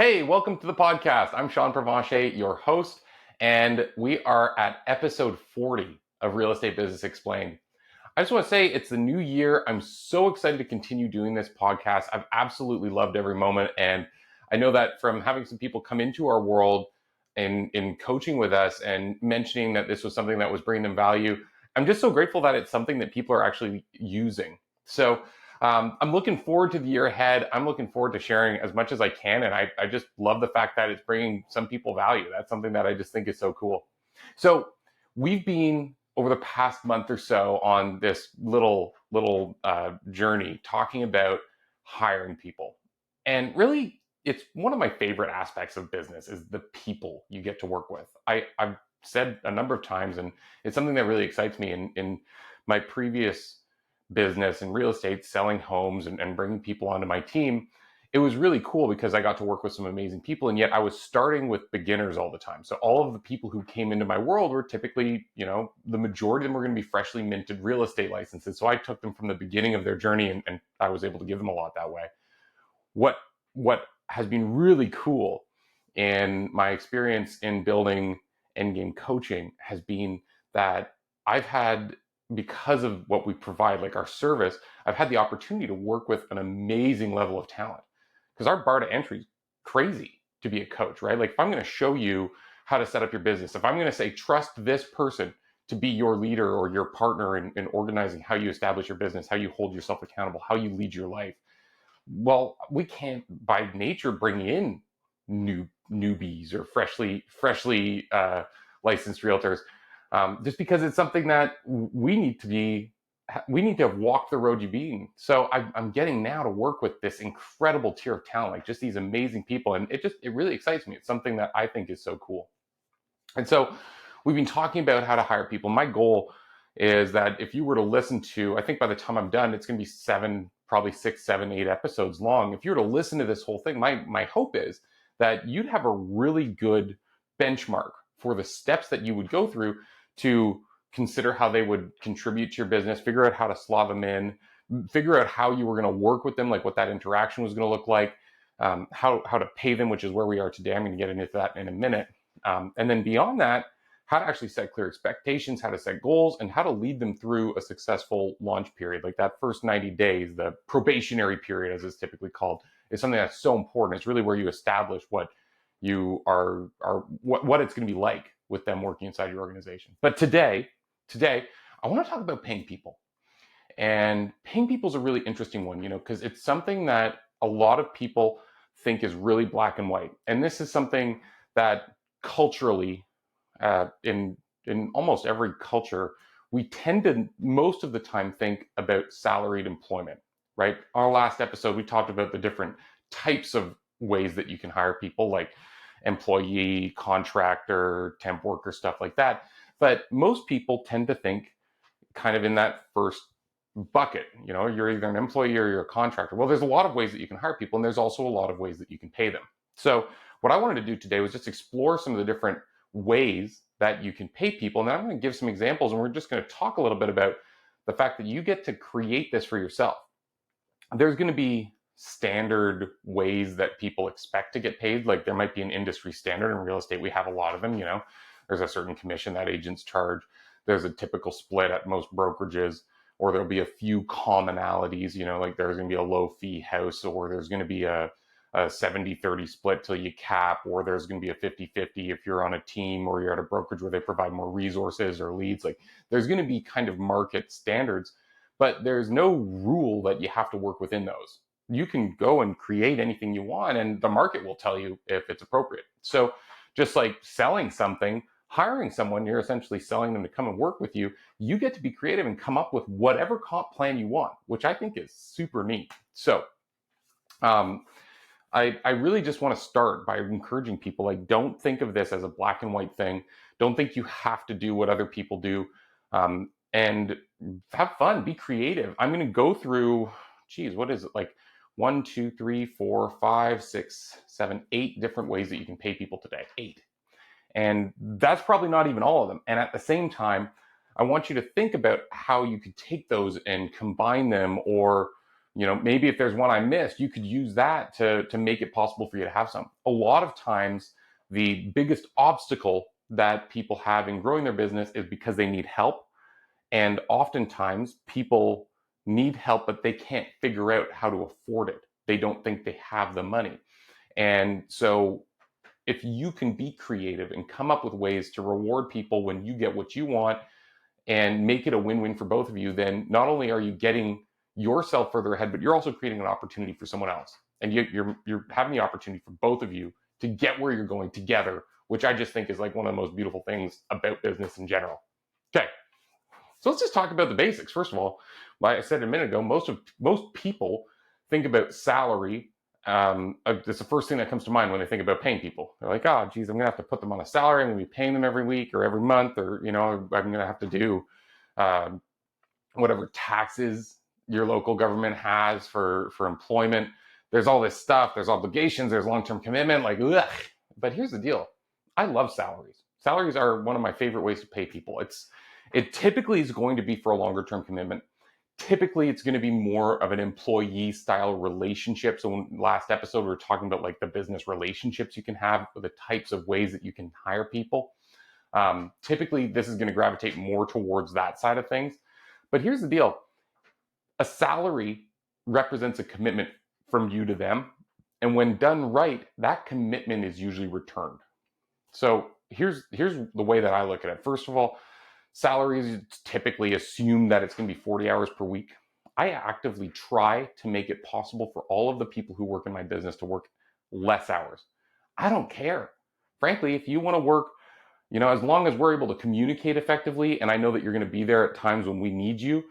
Hey, welcome to the podcast. I'm Sean Provencher, your host, and we are at episode 40 of Real Estate Business Explained. I just want to say it's the new year. I'm so excited to continue doing this podcast. I've absolutely loved every moment. And I know that from having some people come into our world in coaching with us and mentioning that this was something that was bringing them value, I'm just so grateful that it's something that people are actually using. So I'm looking forward to the year ahead. I'm looking forward to sharing as much as I can. And I just love the fact that it's bringing some people value. That's something that I just think is so cool. So we've been over the past month or so on this little journey talking about hiring people, and really it's one of my favorite aspects of business is the people you get to work with. I've said a number of times, and it's something that really excites me in my previous business in real estate, selling homes and bringing people onto my team. It was really cool because I got to work with some amazing people, and yet I was starting with beginners all the time. So all of the people who came into my world were typically, the majority of them were going to be freshly minted real estate licenses. So I took them from the beginning of their journey, and I was able to give them a lot that way. What has been really cool in my experience in building endgame coaching has been that I've had, because of what we provide, like our service, I've had the opportunity to work with an amazing level of talent, because our bar to entry is crazy to be a coach, right? Like if I'm going to show you how to set up your business, if I'm going to say, trust this person to be your leader or your partner in organizing how you establish your business, how you hold yourself accountable, how you lead your life. Well, we can't by nature bring in newbies or freshly licensed realtors, just because it's something that we need to have walked the road you've been. So I'm getting now to work with this incredible tier of talent, like just these amazing people, and it really excites me. It's something that I think is so cool. And so we've been talking about how to hire people. My goal is that if you were to listen to, I think by the time I'm done, it's going to be probably 6, 7, 8 episodes long. If you were to listen to this whole thing, my hope is that you'd have a really good benchmark for the steps that you would go through to consider how they would contribute to your business, figure out how to slot them in, figure out how you were going to work with them, like what that interaction was going to look like, how to pay them, which is where we are today. I'm going to get into that in a minute. And then beyond that, how to actually set clear expectations, how to set goals, and how to lead them through a successful launch period. Like that first 90 days, the probationary period, as it's typically called, is something that's so important. It's really where you establish what you are what it's going to be like with them working inside your organization. But today, I want to talk about paying people. And paying people is a really interesting one, because it's something that a lot of people think is really black and white. And this is something that culturally, in almost every culture, we tend to most of the time think about salaried employment, right? Our last episode, we talked about the different types of ways that you can hire people, like employee, contractor, temp worker, stuff like that. But most people tend to think kind of in that first bucket. You're either an employee or you're a contractor. Well, there's a lot of ways that you can hire people, and there's also a lot of ways that you can pay them. So what I wanted to do today was just explore some of the different ways that you can pay people. And then I'm going to give some examples, and we're just going to talk a little bit about the fact that you get to create this for yourself. There's going to be standard ways that people expect to get paid. Like there might be an industry standard in real estate. We have a lot of them. There's a certain commission that agents charge. There's a typical split at most brokerages, or there'll be a few commonalities, like there's going to be a low fee house, or there's going to be a 70-30 split till you cap, or there's going to be a 50-50 if you're on a team or you're at a brokerage where they provide more resources or leads. Like there's going to be kind of market standards, but there's no rule that you have to work within those. You can go and create anything you want, and the market will tell you if it's appropriate. So just like selling something, hiring someone, you're essentially selling them to come and work with you. You get to be creative and come up with whatever comp plan you want, which I think is super neat. So I really just want to start by encouraging people, like, don't think of this as a black and white thing. Don't think you have to do what other people do, and have fun, be creative. I'm going to go through, what is it, like 1, 2, 3, 4, 5, 6, 7, 8 different ways that you can pay people today. 8. And that's probably not even all of them. And at the same time, I want you to think about how you could take those and combine them, or Maybe if there's one I missed, you could use that to make it possible for you to have some. A lot of times, the biggest obstacle that people have in growing their business is because they need help. And oftentimes, people need help, but they can't figure out how to afford it. They don't think they have the money. And so, if you can be creative and come up with ways to reward people when you get what you want and make it a win-win for both of you, then not only are you getting yourself further ahead, but you're also creating an opportunity for someone else. And you're having the opportunity for both of you to get where you're going together, which I just think is like one of the most beautiful things about business in general. Okay, so let's just talk about the basics. First of all, like I said a minute ago, most people think about salary. It's the first thing that comes to mind when they think about paying people. They're like, oh, geez, I'm gonna have to put them on a salary. I'm gonna be paying them every week or every month, or I'm gonna have to do whatever taxes your local government has for employment. There's all this stuff. There's obligations. There's long-term commitment. Like, ugh. But here's the deal. I love salaries. Salaries are one of my favorite ways to pay people. It typically is going to be for a longer-term commitment. Typically, it's going to be more of an employee style relationship. So in last episode, we were talking about like the business relationships you can have, the types of ways that you can hire people. Typically, this is going to gravitate more towards that side of things. But here's the deal. A salary represents a commitment from you to them. And when done right, that commitment is usually returned. So here's the way that I look at it. First of all, salaries typically assume that it's going to be 40 hours per week. I actively try to make it possible for all of the people who work in my business to work less hours. I don't care. Frankly, if you want to work, as long as we're able to communicate effectively, and I know that you're going to be there at times when we need you,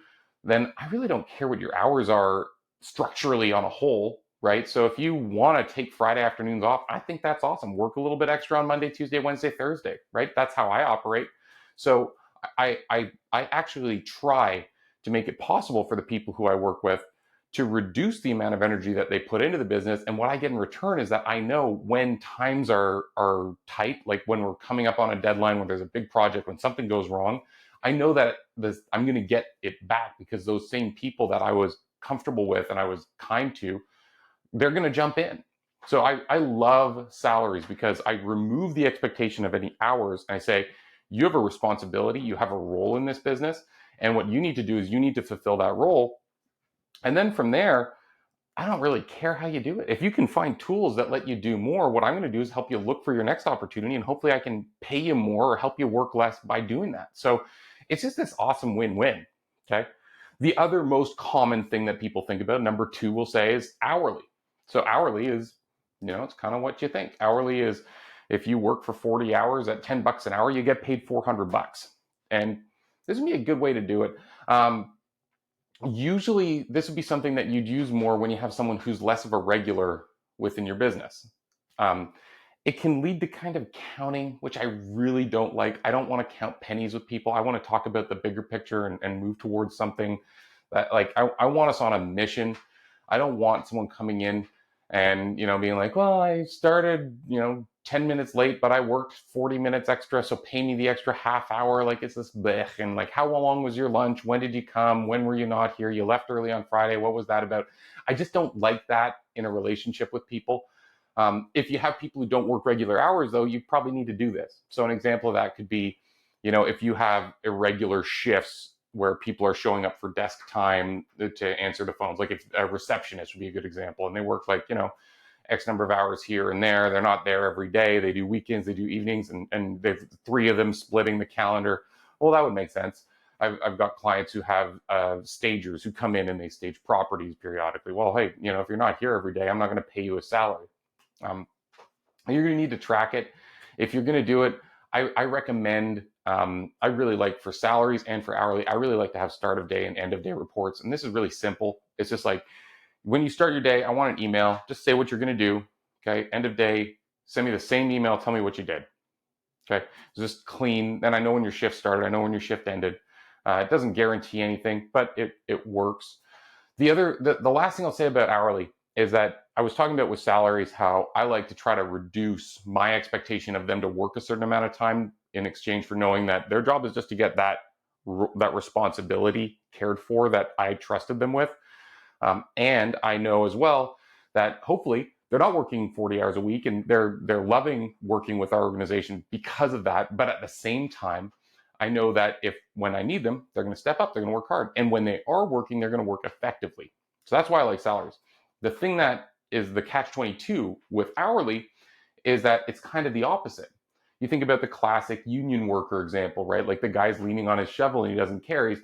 then I really don't care what your hours are structurally on a whole, right? So if you want to take Friday afternoons off, I think that's awesome. Work a little bit extra on Monday, Tuesday, Wednesday, Thursday, right? That's how I operate. So I actually try to make it possible for the people who I work with to reduce the amount of energy that they put into the business. And what I get in return is that I know when times are tight, like when we're coming up on a deadline, when there's a big project, when something goes wrong, I know that I'm going to get it back because those same people that I was comfortable with and I was kind to, they're going to jump in. So I love salaries because I remove the expectation of any hours. And I say, you have a responsibility, you have a role in this business. And what you need to do is you need to fulfill that role. And then from there, I don't really care how you do it. If you can find tools that let you do more, what I'm going to do is help you look for your next opportunity, and hopefully I can pay you more or help you work less by doing that. So it's just this awesome win-win. Okay. The other most common thing that people think about, number two, we'll say, is hourly. So hourly is, it's kind of what you think. Hourly is if you work for 40 hours at $10 an hour, you get paid $400. And this would be a good way to do it. Usually this would be something that you'd use more when you have someone who's less of a regular within your business. It can lead to kind of counting, which I really don't like. I don't want to count pennies with people. I want to talk about the bigger picture and move towards something that, like, I want us on a mission. I don't want someone coming in and, being like, well, I started, 10 minutes late, but I worked 40 minutes extra, so pay me the extra half hour. Like, it's this blech. And like, how long was your lunch? When did you come? When were you not here? You left early on Friday. What was that about? I just don't like that in a relationship with people. If you have people who don't work regular hours, though, you probably need to do this. So an example of that could be, if you have irregular shifts where people are showing up for desk time to answer the phones, like if a receptionist would be a good example, and they work like, X number of hours here and there. They're not there every day. They do weekends, they do evenings, and they've three of them splitting the calendar. Well, that would make sense. I've got clients who have stagers who come in and they stage properties periodically. Well, hey, if you're not here every day, I'm not going to pay you a salary. You're going to need to track it. If you're going to do it, I recommend, I really like for salaries and for hourly, I really like to have start of day and end of day reports. And this is really simple. It's just like, when you start your day, I want an email. Just say what you're going to do. Okay. End of day, send me the same email. Tell me what you did. Okay. Just clean. Then I know when your shift started. I know when your shift ended. It doesn't guarantee anything, but it works. The last thing I'll say about hourly is that I was talking about with salaries, how I like to try to reduce my expectation of them to work a certain amount of time in exchange for knowing that their job is just to get that responsibility cared for that I trusted them with. And I know as well that hopefully they're not working 40 hours a week and they're loving working with our organization because of that. But at the same time, I know that if when I need them, they're going to step up, they're going to work hard. And when they are working, they're going to work effectively. So that's why I like salaries. The thing that is the catch 22 with hourly is that it's kind of the opposite. You think about the classic union worker example, right? Like the guy's leaning on his shovel and he doesn't care. He's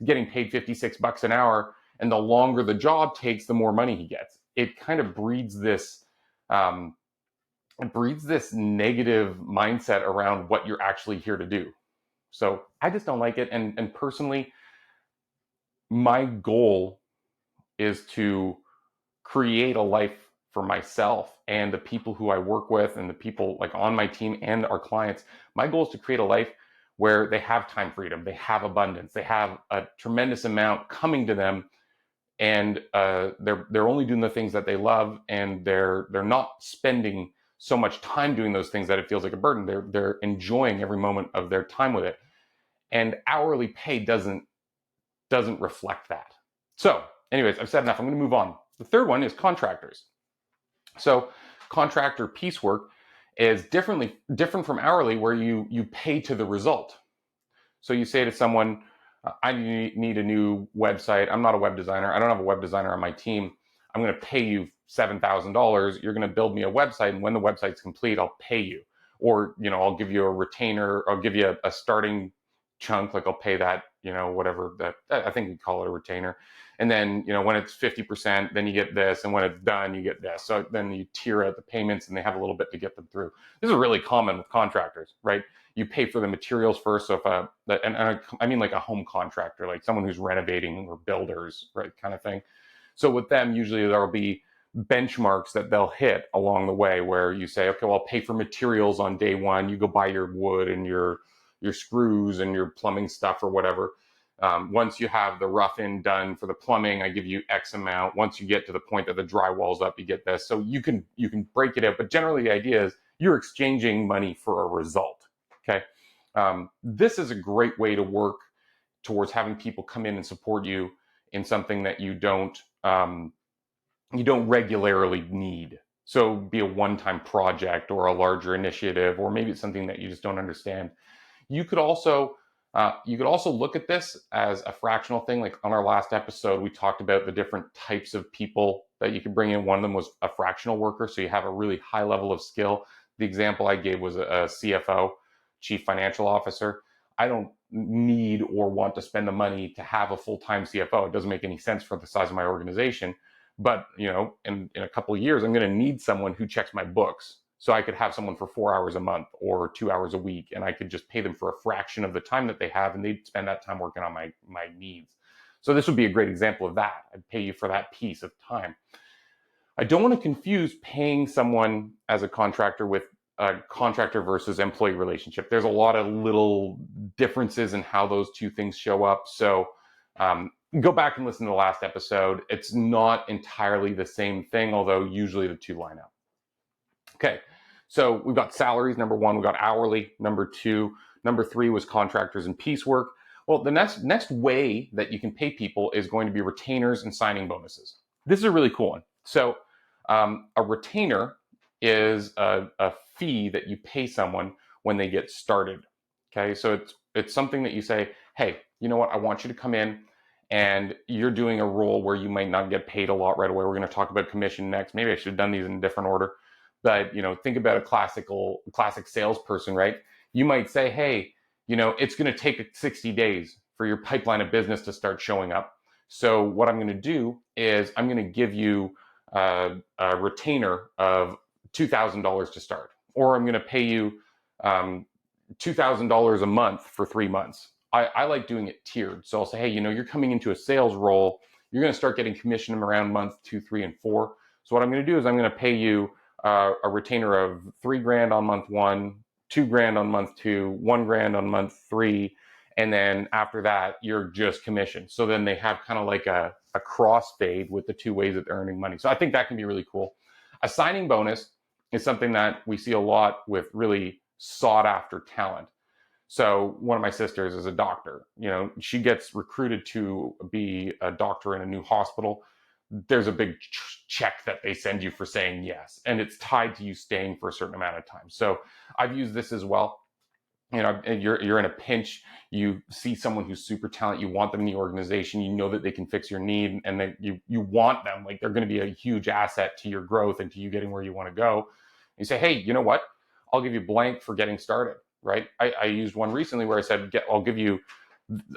getting paid $56 an hour. And the longer the job takes, the more money he gets. It kind of breeds this negative mindset around what you're actually here to do. So I just don't like it. And personally, my goal is to create a life for myself and the people who I work with and the people like on my team and our clients. My goal is to create a life where they have time freedom, they have abundance, they have a tremendous amount coming to them, and they're only doing the things that they love, and they're not spending so much time doing those things that it feels like a burden. They're enjoying every moment of their time with it, and hourly pay doesn't reflect that. So, anyways, I've said enough. I'm going to move on. The third one is contractors. So, contractor piecework is different from hourly, where you pay to the result. So you say to someone, I need a new website. I'm not a web designer. I don't have a web designer on my team. I'm going to pay you $7,000. You're going to build me a website, and when the website's complete, I'll pay you. Or, I'll give you a retainer. I'll give you a starting chunk, like I'll pay that, whatever that, I think we call it a retainer. And then, when it's 50%, then you get this. And when it's done, you get this. So then you tier out the payments and they have a little bit to get them through. This is really common with contractors, right? You pay for the materials first. So if I mean like a home contractor, like someone who's renovating or builders, right, kind of thing. So with them, usually there'll be benchmarks that they'll hit along the way where you say, okay, well, I'll pay for materials on day one. You go buy your wood and your screws and your plumbing stuff or whatever. Once you have the rough in done for the plumbing, I give you X amount. Once you get to the point that the drywall's up, you get this. So you can break it out. But generally the idea is you're exchanging money for a result. Okay. This is a great way to work towards having people come in and support you in something that you don't regularly need. So be a one-time project or a larger initiative, or maybe it's something that you just don't understand. You could also look at this as a fractional thing. Like on our last episode, we talked about the different types of people that you could bring in. One of them was a fractional worker. So you have a really high level of skill. The example I gave was a CFO, Chief Financial Officer. I don't need or want to spend the money to have a full-time CFO. It doesn't make any sense for the size of my organization. But, in a couple of years, I'm going to need someone who checks my books. So I could have someone for 4 hours a month or 2 hours a week, and I could just pay them for a fraction of the time that they have, and they'd spend that time working on my needs. So this would be a great example of that. I'd pay you for that piece of time. I don't want to confuse paying someone as a contractor with a contractor versus employee relationship. There's a lot of little differences in how those two things show up. So go back and listen to the last episode. It's not entirely the same thing, although usually the two line up. Okay, so we've got salaries, number one. We've got hourly, number two. Number three was contractors and piecework. Well, the next way that you can pay people is going to be retainers and signing bonuses. This is a really cool one. So a retainer is a fee that you pay someone when they get started. Okay, so it's something that you say, hey, you know what? I want you to come in, and you're doing a role where you might not get paid a lot right away. We're going to talk about commission next. Maybe I should have done these in a different order. But, think about a classic salesperson, right? You might say, hey, it's going to take 60 days for your pipeline of business to start showing up. So what I'm going to do is I'm going to give you a retainer of $2,000 to start, or I'm going to pay you $2,000 a month for 3 months. I like doing it tiered. So I'll say, hey, you're coming into a sales role. You're going to start getting commission around month 2, 3, and 4. So what I'm going to do is I'm going to pay you a retainer of $3,000 on month 1, $2,000 on month 2, $1,000 on month 3, and then after that you're just commissioned. So then they have kind of like a crossfade with the two ways that they're earning money. So I think that can be really cool. A signing bonus is something that we see a lot with really sought after talent. So one of my sisters is a doctor. You know, she gets recruited to be a doctor in a new hospital. There's a big check that they send you for saying yes, and it's tied to you staying for a certain amount of time. So I've used this as well. You know, you're in a pinch, you see someone who's super talented, you want them in the organization, you know that they can fix your need, and then you want them, like they're going to be a huge asset to your growth and to you getting where you want to go. You say, hey, you know what, I'll give you blank for getting started, right? I used one recently where I said, I'll give you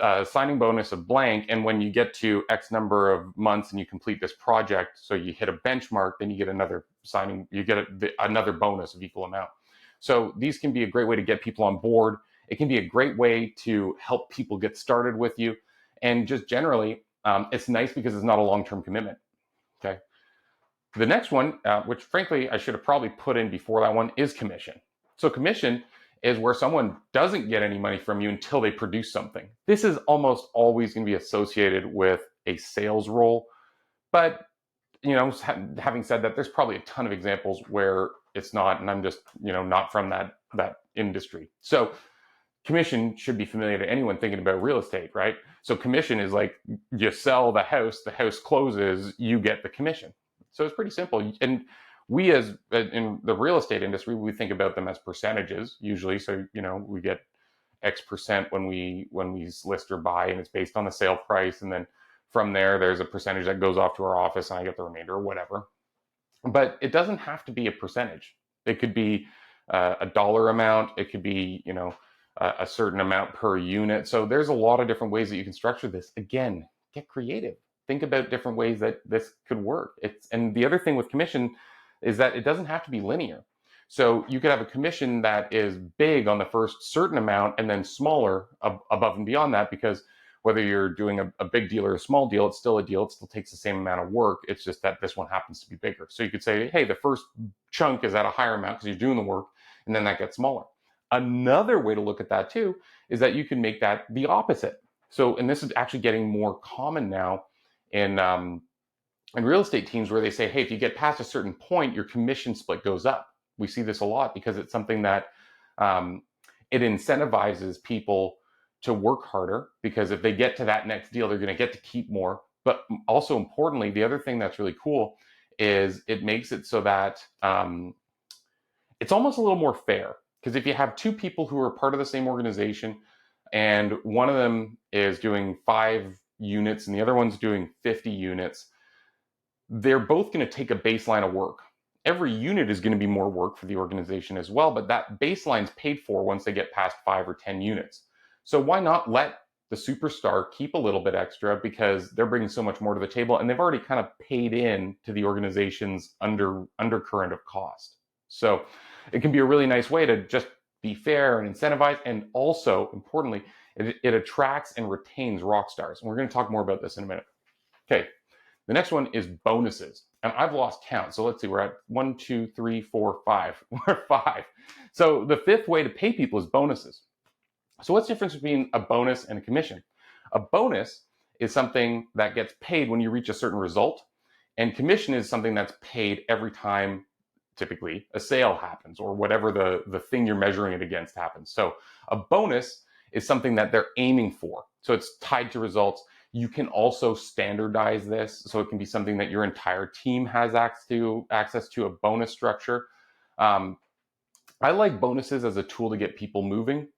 a signing bonus of blank, and when you get to X number of months and you complete this project, so you hit a benchmark, then you get another signing, you get another bonus of equal amount. So these can be a great way to get people on board. It can be a great way to help people get started with you. And just generally, it's nice because it's not a long-term commitment. Okay. The next one, which frankly I should have probably put in before that one, is commission. So commission is where someone doesn't get any money from you until they produce something. This is almost always going to be associated with a sales role, but you know, having said that, there's probably a ton of examples where it's not, and I'm just, you know, not from that industry. So commission should be familiar to anyone thinking about real estate, right? So commission is like you sell the house closes, you get the commission. So it's pretty simple. And we, as in the real estate industry, we think about them as percentages usually. So, you know, we get X percent when we list or buy, and it's based on the sale price, and then from there there's a percentage that goes off to our office and I get the remainder or whatever. But it doesn't have to be a percentage. It could be a dollar amount, it could be, you know, a certain amount per unit. So there's a lot of different ways that you can structure this. Again, get creative, think about different ways that this could work. And the other thing with commission is that it doesn't have to be linear. So you could have a commission that is big on the first certain amount and then smaller above and beyond that, because whether you're doing a big deal or a small deal, it's still a deal. It still takes the same amount of work. It's just that this one happens to be bigger. So you could say, hey, the first chunk is at a higher amount because you're doing the work, and then that gets smaller. Another way to look at that too is that you can make that the opposite. So, and this is actually getting more common now in real estate teams, where they say, hey, if you get past a certain point, your commission split goes up. We see this a lot because it's something that it incentivizes people to work harder, because if they get to that next deal, they're going to get to keep more. But also importantly, the other thing that's really cool is it makes it so that it's almost a little more fair. Because if you have two people who are part of the same organization and one of them is doing 5 units and the other one's doing 50 units, they're both going to take a baseline of work. Every unit is going to be more work for the organization as well, but that baseline's paid for once they get past 5 or 10 units. So why not let the superstar keep a little bit extra, because they're bringing so much more to the table and they've already kind of paid in to the organization's undercurrent of cost. So it can be a really nice way to just be fair and incentivize, and also importantly, it attracts and retains rock stars. And we're going to talk more about this in a minute. Okay, the next one is bonuses. And I've lost count. So let's see, we're at 1, 2, 3, 4, 5. We're 5. So the fifth way to pay people is bonuses. So what's the difference between a bonus and a commission? A bonus is something that gets paid when you reach a certain result, and commission is something that's paid every time, typically, a sale happens or whatever the thing you're measuring it against happens. So a bonus is something that they're aiming for. So it's tied to results. You can also standardize this. So it can be something that your entire team has access to a bonus structure. I like bonuses as a tool to get people moving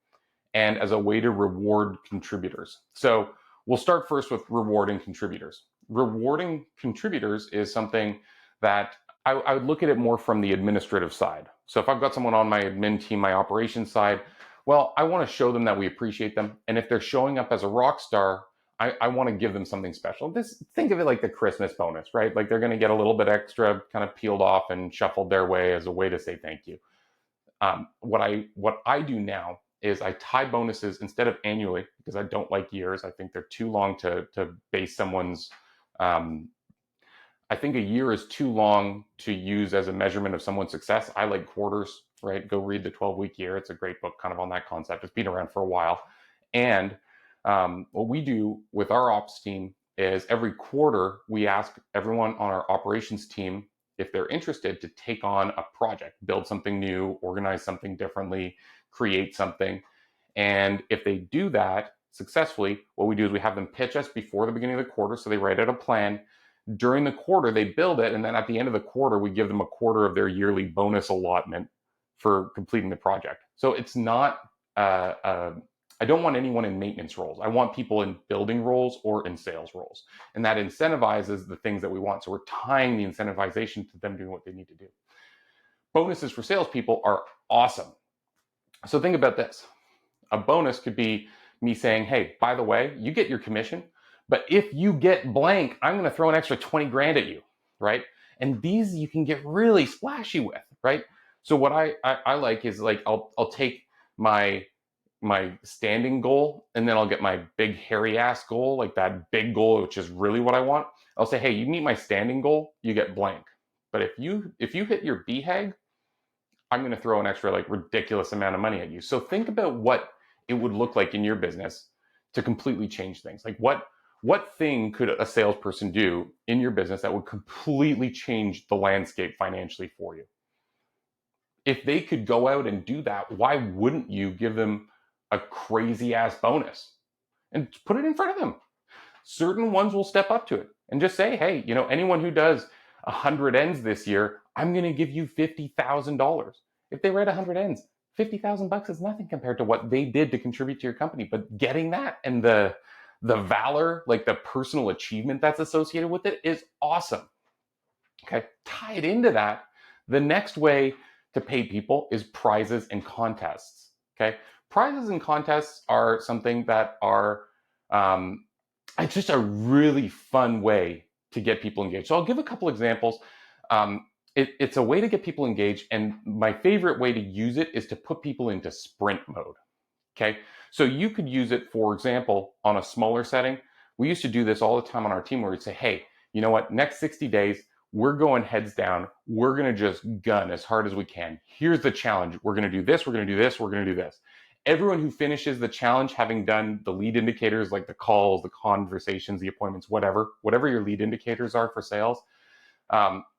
and as a way to reward contributors. So we'll start first with rewarding contributors. Rewarding contributors is something that I would look at it more from the administrative side. So if I've got someone on my admin team, my operations side, well, I want to show them that we appreciate them. And if they're showing up as a rock star, I want to give them something special. Think of it like the Christmas bonus, right? Like they're going to get a little bit extra kind of peeled off and shuffled their way as a way to say thank you. What I do now is I tie bonuses instead of annually, because I don't like years. I think they're too long to base someone's. I think a year is too long to use as a measurement of someone's success. I like quarters, right? Go read the 12-week year. It's a great book kind of on that concept. It's been around for a while. And what we do with our ops team is every quarter we ask everyone on our operations team if they're interested to take on a project, build something new, organize something differently, create something. And if they do that successfully, what we do is we have them pitch us before the beginning of the quarter. So they write out a plan. During the quarter, they build it. And then at the end of the quarter, we give them a quarter of their yearly bonus allotment for completing the project. So it's not, I don't want anyone in maintenance roles. I want people in building roles or in sales roles. And that incentivizes the things that we want. So we're tying the incentivization to them doing what they need to do. Bonuses for salespeople are awesome. So think about this. A bonus could be me saying, hey, by the way, you get your commission, but if you get blank, I'm going to throw an extra 20 grand at you, right? And these you can get really splashy with, right? So what I like is like, I'll take my standing goal, and then I'll get my big hairy ass goal, like that big goal, which is really what I want. I'll say, hey, you meet my standing goal, you get blank. But if you hit your BHAG, I'm going to throw an extra like ridiculous amount of money at you. So think about what it would look like in your business to completely change things. Like what thing could a salesperson do in your business that would completely change the landscape financially for you? If they could go out and do that, why wouldn't you give them a crazy ass bonus and put it in front of them? Certain ones will step up to it and just say, hey, anyone who does 100 ends this year, I'm going to give you $50,000. If they write 100 ends, $50,000 is nothing compared to what they did to contribute to your company. But getting that and the valor, like the personal achievement that's associated with it, is awesome. Okay, tie it into that. The next way to pay people is prizes and contests. Okay, prizes and contests are something that are it's just a really fun way to get people engaged. So I'll give a couple examples. It's a way to get people engaged, and my favorite way to use it is to put people into sprint mode. Okay, so you could use it, for example, on a smaller setting. We used to do this all the time on our team, where we'd say, hey, you know what, next 60 days, we're going heads down. We're going to just gun as hard as we can. Here's the challenge. We're going to do this. We're going to do this. We're going to do this. Everyone who finishes the challenge, having done the lead indicators, like the calls, the conversations, the appointments, whatever your lead indicators are for sales,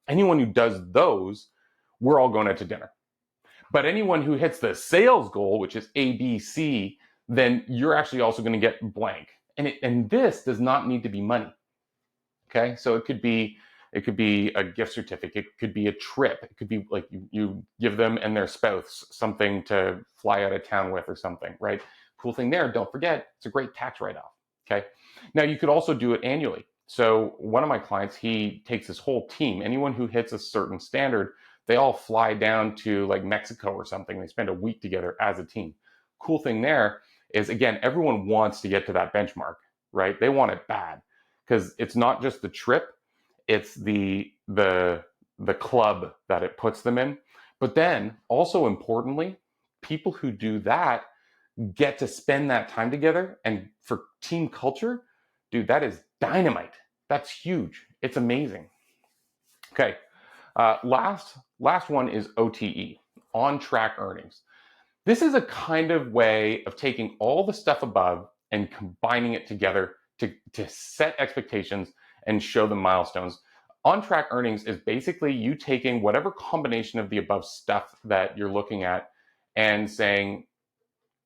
anyone who does those, we're all going out to dinner. But anyone who hits the sales goal, which is ABC, then you're actually also going to get blank. And this does not need to be money. Okay, so it could be a gift certificate, it could be a trip, it could be like you give them and their spouse something to fly out of town with or something, right? Cool thing there, don't forget, it's a great tax write-off. Okay, now you could also do it annually. So one of my clients, he takes his whole team, anyone who hits a certain standard, they all fly down to like Mexico or something. They spend a week together as a team. Cool thing there is, again, everyone wants to get to that benchmark, right? They want it bad, because it's not just the trip, it's the club that it puts them in. But then also importantly, people who do that get to spend that time together. And for team culture, dude, that is dynamite. That's huge. It's amazing. Okay, last one is OTE, on track earnings. This is a kind of way of taking all the stuff above and combining it together to set expectations and show them milestones. On track earnings is basically you taking whatever combination of the above stuff that you're looking at and saying,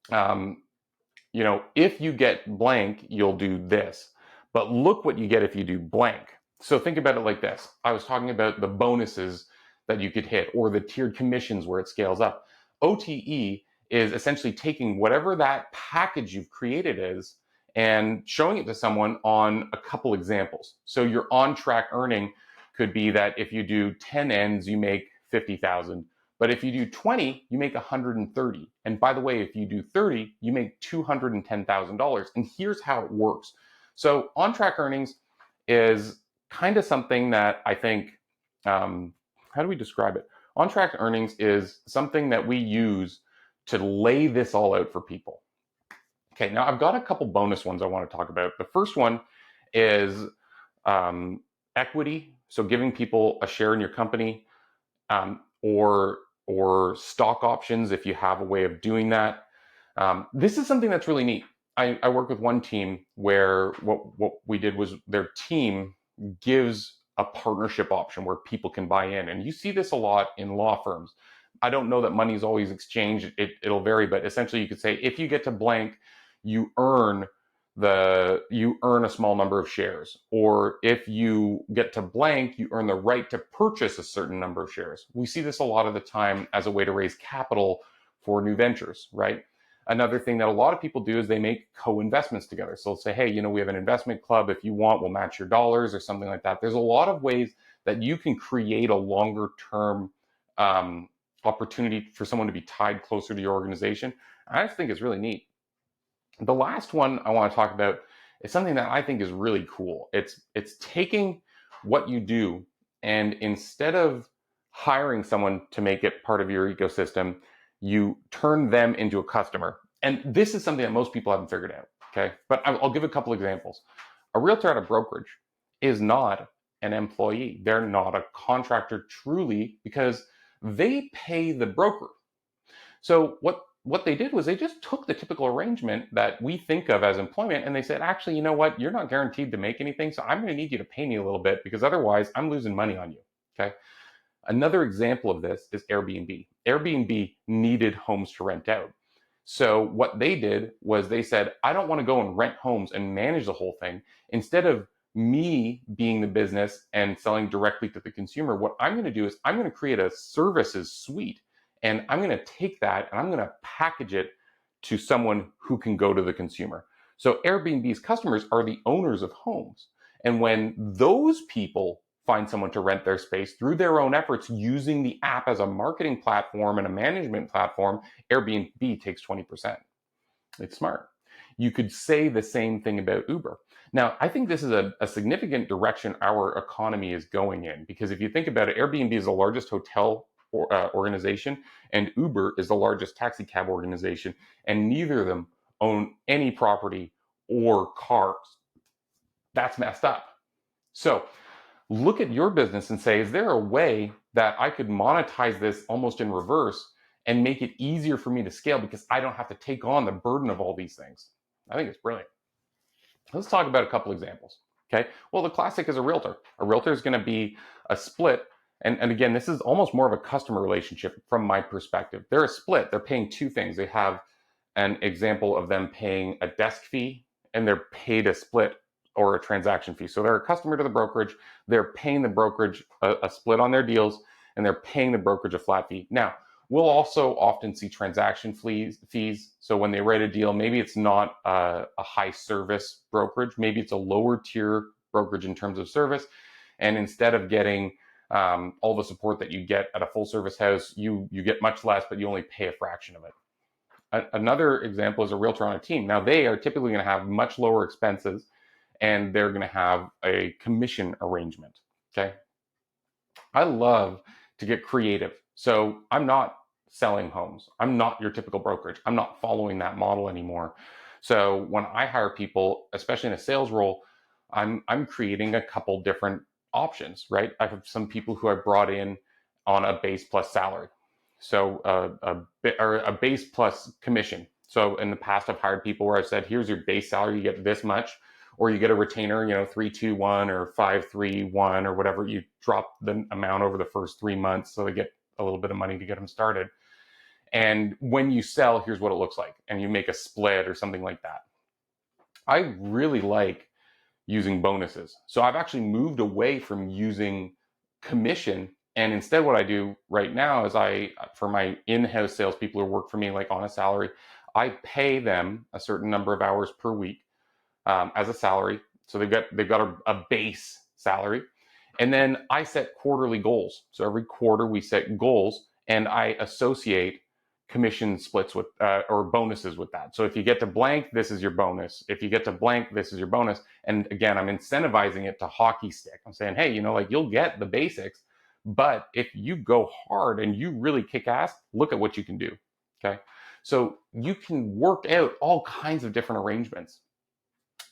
if you get blank, you'll do this. But look what you get if you do blank. So think about it like this. I was talking about the bonuses that you could hit, or the tiered commissions where it scales up. OTE is essentially taking whatever that package you've created is and showing it to someone on a couple examples. So your on track earning could be that if you do 10 ends, you make 50,000. But if you do 20, you make 130. And by the way, if you do 30, you make $210,000. And here's how it works. So on track earnings is kind of something that I think, how do we describe it? On track earnings is something that we use to lay this all out for people. Okay, now I've got a couple bonus ones I want to talk about. The first one is equity. So giving people a share in your company, or stock options if you have a way of doing that. This is something that's really neat. I work with one team where what we did was their team gives a partnership option where people can buy in. And you see this a lot in law firms. I don't know that money is always exchanged. It'll vary, but essentially you could say if you get to blank, you earn you earn a small number of shares. Or if you get to blank, you earn the right to purchase a certain number of shares. We see this a lot of the time as a way to raise capital for new ventures, right? Another thing that a lot of people do is they make co-investments together. So they'll say, hey, we have an investment club. If you want, we'll match your dollars or something like that. There's a lot of ways that you can create a longer term opportunity for someone to be tied closer to your organization. I just think it's really neat. The last one I want to talk about is something that I think is really cool. It's taking what you do, and instead of hiring someone to make it part of your ecosystem, you turn them into a customer. And this is something that most people haven't figured out. Okay, but I'll give a couple examples. A realtor at a brokerage is not an employee. They're not a contractor truly, because they pay the broker. So what they did was they just took the typical arrangement that we think of as employment, and they said, actually, you know what? You're not guaranteed to make anything, so I'm going to need you to pay me a little bit, because otherwise I'm losing money on you. Okay. Another example of this is Airbnb. Airbnb needed homes to rent out. So what they did was they said, I don't want to go and rent homes and manage the whole thing. Instead of me being the business and selling directly to the consumer, what I'm going to do is I'm going to create a services suite, and I'm going to take that and I'm going to package it to someone who can go to the consumer. So Airbnb's customers are the owners of homes. And when those people find someone to rent their space through their own efforts using the app as a marketing platform and a management platform, Airbnb takes 20%. It's smart. You could say the same thing about Uber. Now, I think this is a significant direction our economy is going in, because if you think about it, Airbnb is the largest hotel organization, and Uber is the largest taxi cab organization, and neither of them own any property or cars. That's messed up. So look at your business and say, is there a way that I could monetize this almost in reverse and make it easier for me to scale, because I don't have to take on the burden of all these things? I think it's brilliant. Let's talk about a couple examples. Okay. Well, the classic is a realtor. A realtor is going to be a split. And again, this is almost more of a customer relationship from my perspective. They're a split. They're paying two things. They have an example of them paying a desk fee, and they're paid a split or a transaction fee. So they're a customer to the brokerage. They're paying the brokerage a split on their deals, and they're paying the brokerage a flat fee. Now, we'll also often see transaction fees. So when they write a deal, maybe it's not a high service brokerage. Maybe it's a lower tier brokerage in terms of service. And instead of getting all the support that you get at a full service house, you get much less, but you only pay a fraction of it. Another example is a realtor on a team. Now, they are typically going to have much lower expenses, and they're going to have a commission arrangement. Okay. I love to get creative. So I'm not selling homes. I'm not your typical brokerage. I'm not following that model anymore. So when I hire people, especially in a sales role, I'm creating a couple different options, right? I have some people who I brought in on a base plus salary. So a base plus commission. So in the past, I've hired people where I said, here's your base salary, you get this much, or you get a retainer, 3-2-1 or 5-3-1 or whatever. You drop the amount over the first 3 months, so they get a little bit of money to get them started. And when you sell, here's what it looks like, and you make a split or something like that. I really like using bonuses. So I've actually moved away from using commission. And instead, what I do right now is for my in-house salespeople who work for me, like on a salary, I pay them a certain number of hours per week as a salary. So they've got a base salary. And then I set quarterly goals. So every quarter we set goals, and I associate commission splits with or bonuses with that. So if you get to blank, this is your bonus. If you get to blank, this is your bonus. And again, I'm incentivizing it to hockey stick. I'm saying, hey, you'll get the basics, but if you go hard and you really kick ass, look at what you can do. Okay. So you can work out all kinds of different arrangements.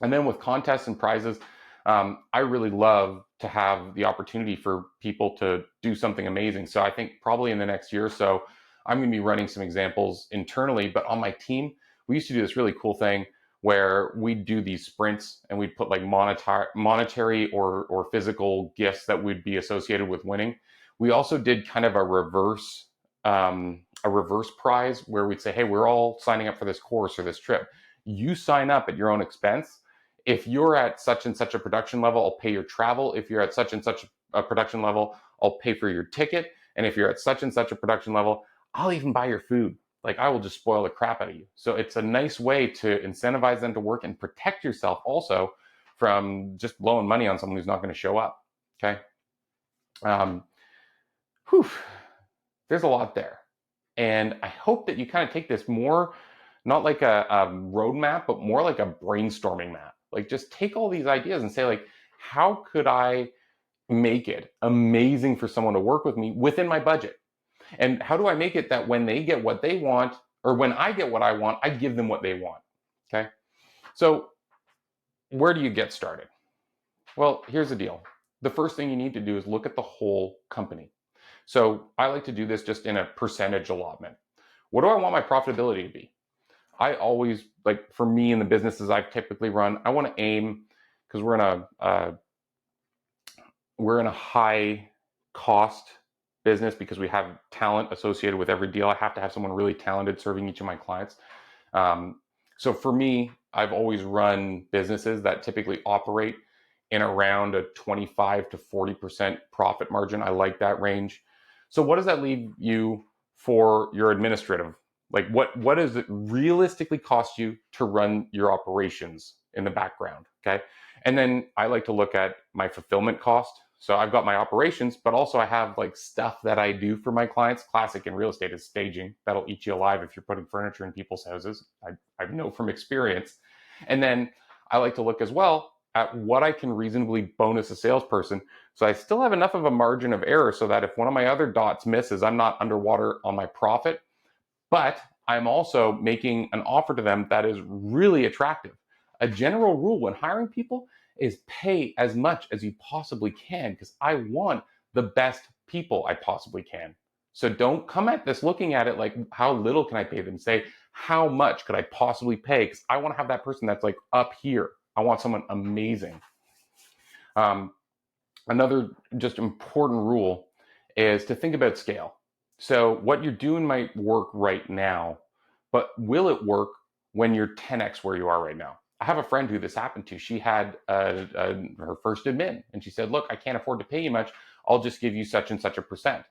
And then with contests and prizes, I really love to have the opportunity for people to do something amazing. So I think probably in the next year or so, I'm going to be running some examples internally, but on my team, we used to do this really cool thing where we'd do these sprints and we'd put like monetary or physical gifts that would be associated with winning. We also did kind of a reverse a reverse prize where we'd say, hey, we're all signing up for this course or this trip. You sign up at your own expense. If you're at such and such a production level, I'll pay your travel. If you're at such and such a production level, I'll pay for your ticket. And if you're at such and such a production level, I'll even buy your food. Like, I will just spoil the crap out of you. So it's a nice way to incentivize them to work and protect yourself also from just blowing money on someone who's not going to show up. Okay. Whew, there's a lot there. And I hope that you kind of take this more, not like a roadmap, but more like a brainstorming map. Like, just take all these ideas and say, like, how could I make it amazing for someone to work with me within my budget? And how do I make it that when they get what they want, or when I get what I want, I give them what they want? Okay. So where do you get started? Well, here's the deal. The first thing you need to do is look at the whole company. So I like to do this just in a percentage allotment. What do I want my profitability to be? I always, like, for me in the businesses I've typically run, I want to aim, because we're in a high cost business because we have talent associated with every deal. I have to have someone really talented serving each of my clients. So for me, I've always run businesses that typically operate in around a 25 to 40% profit margin. I like that range. So what does that leave you for your administrative? Like, what does it realistically cost you to run your operations in the background? Okay. And then I like to look at my fulfillment cost. So I've got my operations, but also I have like stuff that I do for my clients. Classic in real estate is staging. That'll eat you alive if you're putting furniture in people's houses. I know from experience. And then I like to look as well at what I can reasonably bonus a salesperson. So I still have enough of a margin of error so that if one of my other dots misses, I'm not underwater on my profit, but I'm also making an offer to them that is really attractive. A general rule when hiring people is pay as much as you possibly can, because I want the best people I possibly can. So don't come at this looking at it like, how little can I pay them? Say, how much could I possibly pay? Because I want to have that person that's like up here. I want someone amazing. Another just important rule is to think about scale. So what you're doing might work right now, but will it work when you're 10x where you are right now? I have a friend who this happened to. She had her first admin, and she said, look, I can't afford to pay you much. I'll just give you such and such a percent,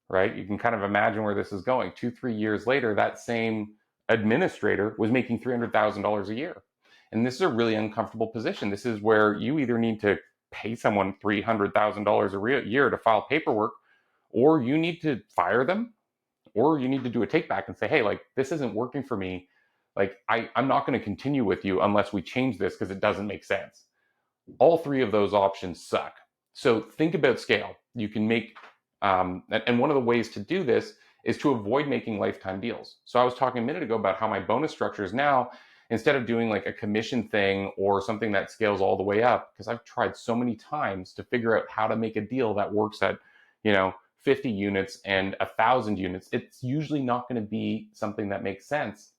right? You can kind of imagine where this is going. 2-3 years later, that same administrator was making $300,000 a year. And this is a really uncomfortable position. This is where you either need to pay someone $300,000 a year to file paperwork, or you need to fire them, or you need to do a take back and say, hey, like, this isn't working for me. Like, I'm not going to continue with you unless we change this because it doesn't make sense. All three of those options suck. So think about scale. You can make, and one of the ways to do this is to avoid making lifetime deals. So I was talking a minute ago about how my bonus structure is now, instead of doing like a commission thing or something that scales all the way up, because I've tried so many times to figure out how to make a deal that works at, 50 units and 1,000 units, it's usually not going to be something that makes sense.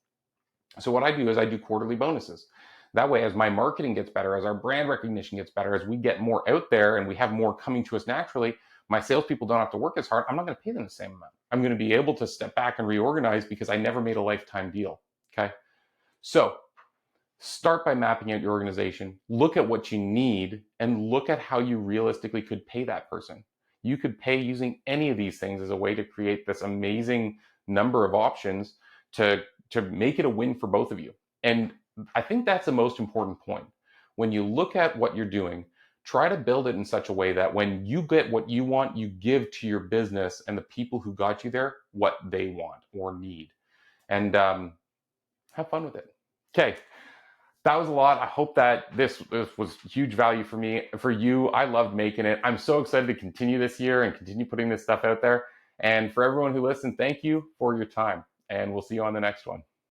So what I do is I do quarterly bonuses. That way, as my marketing gets better, as our brand recognition gets better, as we get more out there and we have more coming to us naturally, my salespeople don't have to work as hard. I'm not going to pay them the same amount. I'm going to be able to step back and reorganize because I never made a lifetime deal. Okay. So start by mapping out your organization, look at what you need, and look at how you realistically could pay that person. You could pay using any of these things as a way to create this amazing number of options to make it a win for both of you. And I think that's the most important point. When you look at what you're doing, try to build it in such a way that when you get what you want, you give to your business and the people who got you there what they want or need. And have fun with it. Okay. That was a lot. I hope that this was huge value for me, for you. I loved making it. I'm so excited to continue this year and continue putting this stuff out there. And for everyone who listened, thank you for your time. And we'll see you on the next one.